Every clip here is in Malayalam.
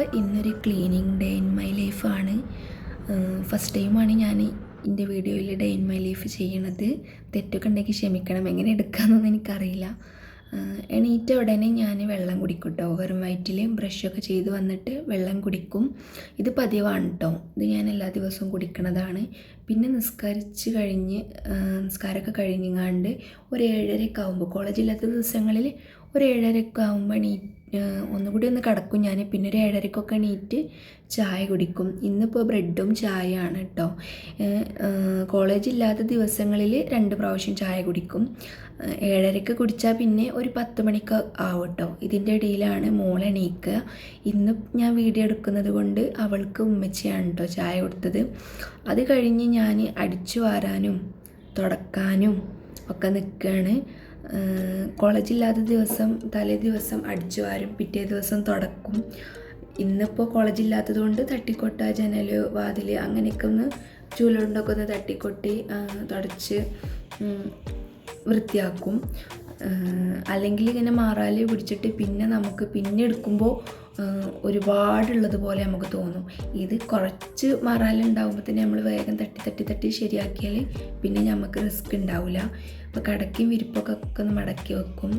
അപ്പോൾ ഇന്നൊരു ക്ലീനിങ് ഡേ ഇൻ മൈ ലൈഫാണ്. ഫസ്റ്റ് ടൈമാണ് ഞാൻ എൻ്റെ വീഡിയോയിൽ ഡേ ഇൻ മൈ ലൈഫ് ചെയ്യണത്. തെറ്റൊക്കെ ഉണ്ടെങ്കിൽ ക്ഷമിക്കണം, എങ്ങനെ എടുക്കാമെന്നൊന്നും എനിക്കറിയില്ല. എണീറ്റ ഉടനെ ഞാൻ വെള്ളം കുടിക്കും കേട്ടോ. വെറും വയറ്റിൽ ബ്രഷൊക്കെ ചെയ്ത് വന്നിട്ട് വെള്ളം കുടിക്കും. ഇത് പതിവാണ് കേട്ടോ, ഇത് ഞാൻ എല്ലാ ദിവസവും കുടിക്കണതാണ്. പിന്നെ നിസ്കാരമൊക്കെ കഴിഞ്ഞങ്ങാണ്ട് ഒരു 7:30 ആകുമ്പോൾ, കോളേജില്ലാത്ത ദിവസങ്ങളിൽ ഒരു 7:30 ആകുമ്പോൾ ഒന്നുകൂടി ഒന്ന് കിടക്കും ഞാൻ. പിന്നെ ഒരു 7:30 എണീറ്റ് ചായ കുടിക്കും. ഇന്നിപ്പോൾ ബ്രെഡും ചായയാണ് കേട്ടോ. കോളേജില്ലാത്ത ദിവസങ്ങളിൽ 2 പ്രാവശ്യം ചായ കുടിക്കും. 7:30 കുടിച്ചാൽ പിന്നെ ഒരു 10 മണിക്ക് ആവും കേട്ടോ. ഇതിൻ്റെ ഇടയിലാണ് മോളെ എണീക്കുക. ഇന്ന് ഞാൻ വീഡിയോ എടുക്കുന്നത് കൊണ്ട് അവൾക്ക് ഉമ്മച്ചിയാണ് കേട്ടോ ചായ കൊടുത്തത്. അത് കഴിഞ്ഞ് ഞാൻ അടിച്ചു വാരാനും തുടക്കാനും ഒക്കെ നിൽക്കുകയാണ്. കോളേജില്ലാത്ത ദിവസം തലേ ദിവസം അടിച്ചു വാരും, പിറ്റേ ദിവസം തുടക്കും. ഇന്നിപ്പോൾ കോളേജില്ലാത്തത് കൊണ്ട് തട്ടിക്കൊട്ട ജനൽ വാതിൽ അങ്ങനെയൊക്കെ ഒന്ന് ചൂലുകൊണ്ടൊക്കെ ഒന്ന് തട്ടിക്കൊട്ടി തുടച്ച് വൃത്തിയാക്കും. അല്ലെങ്കിൽ ഇങ്ങനെ മാറാല് പിടിച്ചിട്ട് പിന്നെ നമുക്ക് പിന്നെ എടുക്കുമ്പോൾ ഒരുപാടുള്ളത് പോലെ നമുക്ക് തോന്നും. ഇത് കുറച്ച് മാറാലുണ്ടാകുമ്പോൾ തന്നെ നമ്മൾ വേഗം തട്ടി ശരിയാക്കിയാൽ പിന്നെ നമുക്ക് റിസ്ക് ഉണ്ടാവില്ല. അപ്പോൾ കടക്കിയും വിരിപ്പൊക്കെ ഒന്ന് മടക്കി വെക്കും.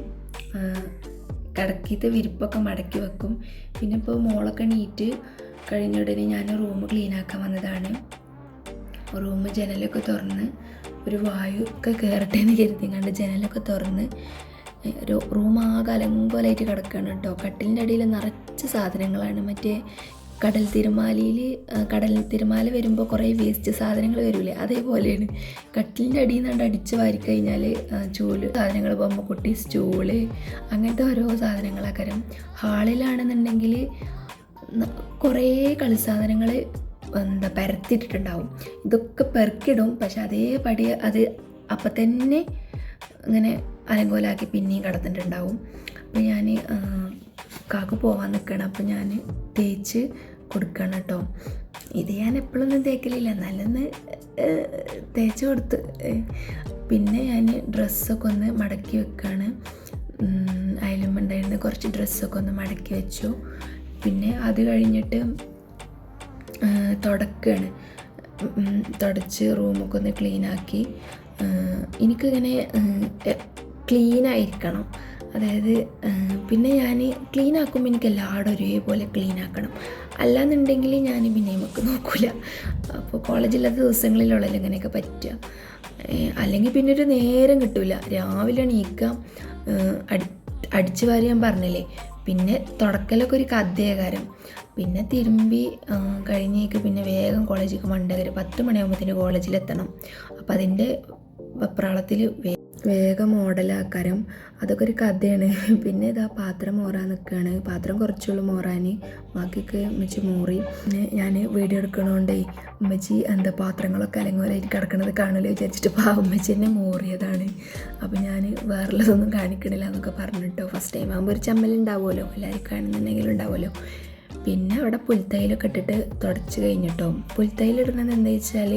കടക്കിയിട്ട് വിരിപ്പൊക്കെ മടക്കി വെക്കും. പിന്നെ ഇപ്പോൾ മോളൊക്കെ നീറ്റ് കഴിഞ്ഞ ഉടനെ ഞാൻ റൂം ക്ലീനാക്കാൻ വന്നതാണ്. റൂം ജനലൊക്കെ തുറന്ന് ഒരു വായു ഒക്കെ കയറട്ടെ എന്ന് കരുതിങ്ങാണ്ട് ജനലൊക്കെ തുറന്ന് റൂം ആകെ അലങ്കോലമായിട്ട് കിടക്കുകയാണ് കേട്ടോ. കട്ടിലിൻ്റെ അടിയിൽ നിറച്ച് സാധനങ്ങളാണ്. മറ്റേ കടൽ തിരമാല വരുമ്പോൾ കുറേ വേസ്റ്റ് സാധനങ്ങൾ വരില്ലേ, അതേപോലെയാണ്. കട്ടിലിൻ്റെ അടിയിൽ നിന്നാണ്ട് അടിച്ച് വാരിക്കഴിഞ്ഞാൽ ചൂല് സാധനങ്ങൾ, ബൊമ്മക്കുട്ടി, സ്റ്റൂള്, അങ്ങനത്തെ ഓരോ സാധനങ്ങളൊക്കെ. ഹാളിലാണെന്നുണ്ടെങ്കിൽ കുറേ കളി സാധനങ്ങൾ പരത്തിയിട്ടിട്ടുണ്ടാവും. ഇതൊക്കെ പെറുക്കിടും, പക്ഷെ അതേപടി അത് അപ്പം തന്നെ ഇങ്ങനെ അലങ്കോലാക്കി പിന്നെയും കിടന്നിട്ടുണ്ടാവും. അപ്പോൾ ഞാൻ കാക്ക് പോകാൻ നിൽക്കണം. അപ്പോൾ ഞാൻ തേച്ച് കൊടുക്കണം കേട്ടോ. ഇത് ഞാൻ എപ്പോഴൊന്നും തേക്കലില്ല, നല്ലൊന്ന് തേച്ച് കൊടുത്ത്. പിന്നെ ഞാൻ ഡ്രസ്സൊക്കെ ഒന്ന് മടക്കി വെക്കുകയാണ്. അയലുമുണ്ടായിരുന്ന കുറച്ച് ഡ്രസ്സൊക്കെ ഒന്ന് മടക്കി വെച്ചു. പിന്നെ അത് കഴിഞ്ഞിട്ട് തുടക്കുകയാണ്. തുടച്ച് റൂമൊക്കെ ഒന്ന് ക്ലീനാക്കി. എനിക്കിങ്ങനെ ക്ലീനായിരിക്കണം. അതായത് പിന്നെ ഞാൻ ക്ലീനാക്കുമ്പോൾ എനിക്ക് എല്ലാവരും ഒരേപോലെ ക്ലീനാക്കണം. അല്ലാന്നുണ്ടെങ്കിൽ ഞാൻ പിന്നെ നമുക്ക് നോക്കില്ല. അപ്പോൾ കോളേജില്ലാത്ത ദിവസങ്ങളിലുള്ളല്ലോ ഇങ്ങനെയൊക്കെ പറ്റുക. അല്ലെങ്കിൽ പിന്നെ ഒരു നേരം കിട്ടില്ല. രാവിലെ എണീക്കാം, അടിച്ചു വാരി ഞാൻ പറഞ്ഞില്ലേ. പിന്നെ തുടക്കലൊക്കെ ഒരു കഥയകാരം. പിന്നെ തിരുമ്പി കഴിഞ്ഞേക്ക് പിന്നെ വേഗം കോളേജിലേക്ക് മണ്ടകര് 10 മണിയാകുമ്പോഴത്തേന് കോളേജിലെത്തണം. അപ്പം അതിൻ്റെ വെപ്രാളത്തിൽ വേഗം മോഡലാക്കാരം. അതൊക്കെ ഒരു കഥയാണ്. പിന്നെ ഇതാ പാത്രം മോറാൻ നിൽക്കുകയാണ്. പാത്രം കുറച്ചുള്ളൂ മോറാൻ, ബാക്കിയൊക്കെ ഉമ്മച്ചി മോറി. പിന്നെ ഞാൻ വീഡിയോ എടുക്കണോണ്ടേ ഉമ്മച്ചി പാത്രങ്ങളൊക്കെ അലങ്കോലായിട്ട് കിടക്കണത് കാണുമല്ലോ വിചാരിച്ചിട്ട് ഉമ്മച്ചി എന്നെ മോറിയതാണ്. അപ്പോൾ ഞാൻ വേറുള്ളതൊന്നും കാണിക്കണില്ല എന്നൊക്കെ പറഞ്ഞിട്ടോ. ഫസ്റ്റ് ടൈം ആകുമ്പോൾ ഒരു ചമ്മലുണ്ടാവുമല്ലോ, എല്ലാവരും കാണുന്നുണ്ടെങ്കിലും ഉണ്ടാവുമല്ലോ. പിന്നെ അവിടെ പുൽത്തൈലൊക്കെ ഇട്ടിട്ട് തുടച്ച് കഴിഞ്ഞിട്ടോ. പുൽത്തൈലിടുന്നത് എന്താ വെച്ചാൽ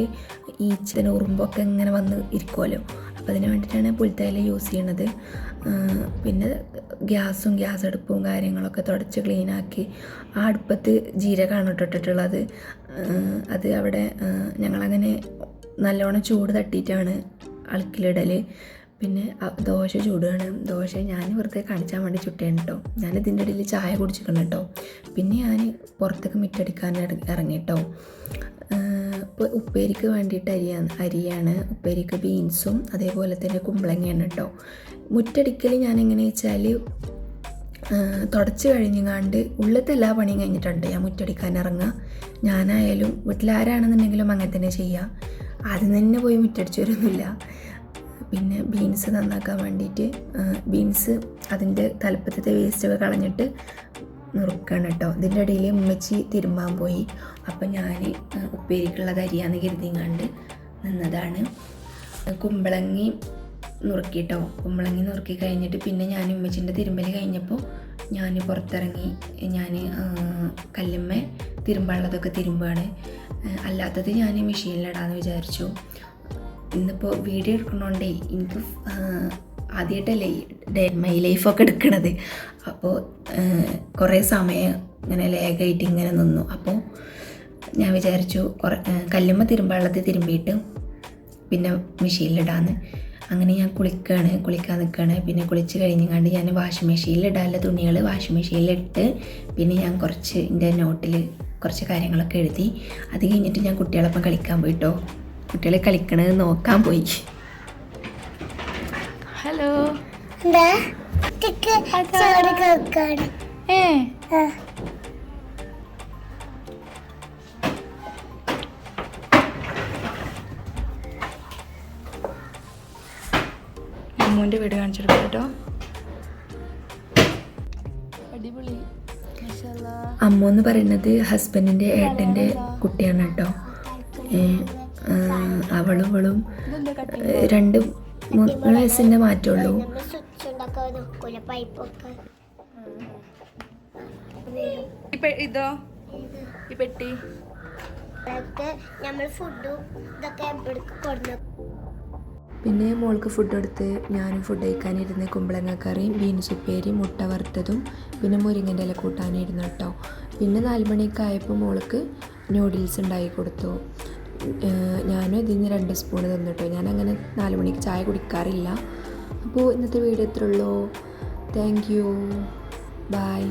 ഈച്ചന് ഉറുമ്പൊക്കെ ഇങ്ങനെ വന്ന് ഇരിക്കുമല്ലോ, അപ്പോൾ അതിന് വേണ്ടിയിട്ടാണ് പുൽത്തൈല യൂസ് ചെയ്യണത്. പിന്നെ ഗ്യാസ് അടുപ്പും കാര്യങ്ങളൊക്കെ തുടച്ച് ക്ലീനാക്കി. ആ അടുപ്പത്ത് ജീരകമാണ് ഇട്ടിട്ടുള്ളത്. അത് അവിടെ ഞങ്ങളങ്ങനെ നല്ലോണം ചൂട് തട്ടിയിട്ടാണ് അളക്കിലിടൽ. പിന്നെ ദോശ ചൂടുകയാണ്. ദോശ ഞാൻ വെറുതെ കാണിച്ചാൽ വേണ്ടി ചുട്ടേണ് കേട്ടോ. ഞാനിതിൻ്റെ ഇടയിൽ ചായ കുടിച്ചിരിക്കണം കേട്ടോ. പിന്നെ ഞാൻ പുറത്തേക്ക് മിറ്റടിക്കാൻ ഇറങ്ങി കേട്ടോ. ഇപ്പോൾ ഉപ്പേരിക്ക് വേണ്ടിയിട്ട് അരിയാണ്. ഉപ്പേരിക്ക് ബീൻസും അതേപോലെ തന്നെ കുമ്പളങ്ങയാണ് കേട്ടോ. മുറ്റടിക്കൽ ഞാൻ എങ്ങനെയാ വെച്ചാൽ തുടച്ച് കഴിഞ്ഞങ്ങാണ്ട് ഉള്ളത്തെ എല്ലാ പണിയും കഴിഞ്ഞിട്ടുണ്ട് ഞാൻ മുറ്റടിക്കാൻ ഇറങ്ങുക. ഞാനായാലും വീട്ടിലാരാണെന്നുണ്ടെങ്കിലും അങ്ങനെ തന്നെ ചെയ്യുക. ആദ്യം തന്നെ പോയി മുറ്റടിച്ച് വരുന്നില്ല. പിന്നെ ബീൻസ് നന്നാക്കാൻ വേണ്ടിയിട്ട് ബീൻസ് അതിൻ്റെ തലപ്പത്തെ വേസ്റ്റൊക്കെ കളഞ്ഞിട്ട് നുറുക്കണം കേട്ടോ. ഇതിൻ്റെ ഇടയിൽ ഉമ്മച്ചി തിരുമ്പാൻ പോയി. അപ്പം ഞാൻ ഉപ്പേരിക്കുള്ളത് അരിയാന്ന് കരുതിങ്ങാണ്ട് നിന്നതാണ്. കുമ്പളങ്ങി നുറുക്കി കേട്ടോ. കുമ്പളങ്ങി നുറുക്കി കഴിഞ്ഞിട്ട് പിന്നെ ഞാൻ ഉമ്മച്ചിൻ്റെ തിരുമ്പൽ കഴിഞ്ഞപ്പോൾ ഞാൻ പുറത്തിറങ്ങി. ഞാൻ കല്ലുമ്മ തിരുമ്പാനുള്ളതൊക്കെ തിരുമ്പാണ്. അല്ലാത്തത് ഞാൻ മെഷീനിലിടാമെന്ന് വിചാരിച്ചു. ഇന്നിപ്പോൾ വീഡിയോ എടുക്കണോണ്ടേ എനിക്ക് ആദ്യമായിട്ടല്ലേ ഈ ഡേ മൈ ലൈഫൊക്കെ എടുക്കണത്. അപ്പോൾ കുറേ സമയം ഇങ്ങനെ ലേഗായിട്ട് ഇങ്ങനെ നിന്നു. അപ്പോൾ ഞാൻ വിചാരിച്ചു കല്ലുമ്മ വെള്ളത്തിൽ തിരുമ്പിയിട്ട് പിന്നെ മെഷീനിലിടാന്ന്. അങ്ങനെ ഞാൻ കുളിക്കാൻ നിൽക്കുകയാണ്. പിന്നെ കുളിച്ച് കഴിഞ്ഞാണ്ട് ഞാൻ വാഷിംഗ് മെഷീനിലിടാനുള്ള തുണികൾ വാഷിംഗ് മെഷീനിലിട്ട് പിന്നെ ഞാൻ കുറച്ച് എൻ്റെ നോട്ടിൽ കുറച്ച് കാര്യങ്ങളൊക്കെ എഴുതി. അത് കഴിഞ്ഞിട്ട് ഞാൻ കുട്ടികളൊപ്പം കളിക്കാൻ പോയിട്ടോ. കുട്ടികൾ കളിക്കണത് നോക്കാൻ പോയി. ഹലോ അമ്മൂൻ്റെ വീട് കാണിച്ചെടുക്കാം കേട്ടോ. അടിപൊളി. അമ്മു എന്ന് പറയുന്നത് ഹസ്ബൻഡിൻ്റെ ഏട്ടൻ്റെ കുട്ടിയാണ് കേട്ടോ. അവളും 2-3 വയസ്സിൻ്റെ മാറ്റമുള്ളൂ. ഇതോ ഈ പെട്ടി പിന്നെ മോൾക്ക് ഫുഡ് കൊടുത്ത് ഞാനും ഫുഡ് കഴിക്കാനിരുന്ന് കുമ്പളങ്ങ കറിയും ബീൻസ് ഉപ്പേരി മുട്ട വറുത്തതും പിന്നെ മുരിങ്ങൻ്റെ ഇല കൂട്ടാനിരുന്നു കേട്ടോ. പിന്നെ 4 മണിയൊക്കെ ആയപ്പോൾ മോൾക്ക് നൂഡിൽസ് ഉണ്ടാക്കി കൊടുത്തു. ഞാനും ഇതിൽ നിന്ന് 2 സ്പൂൺ തന്നിട്ടോ. ഞാനങ്ങനെ 4 മണിക്ക് ചായ കുടിക്കാറില്ല. അപ്പോൾ ഇന്നത്തെ വീഡിയോ ഇത്രയുള്ളൂ. Thank you. ബൈ.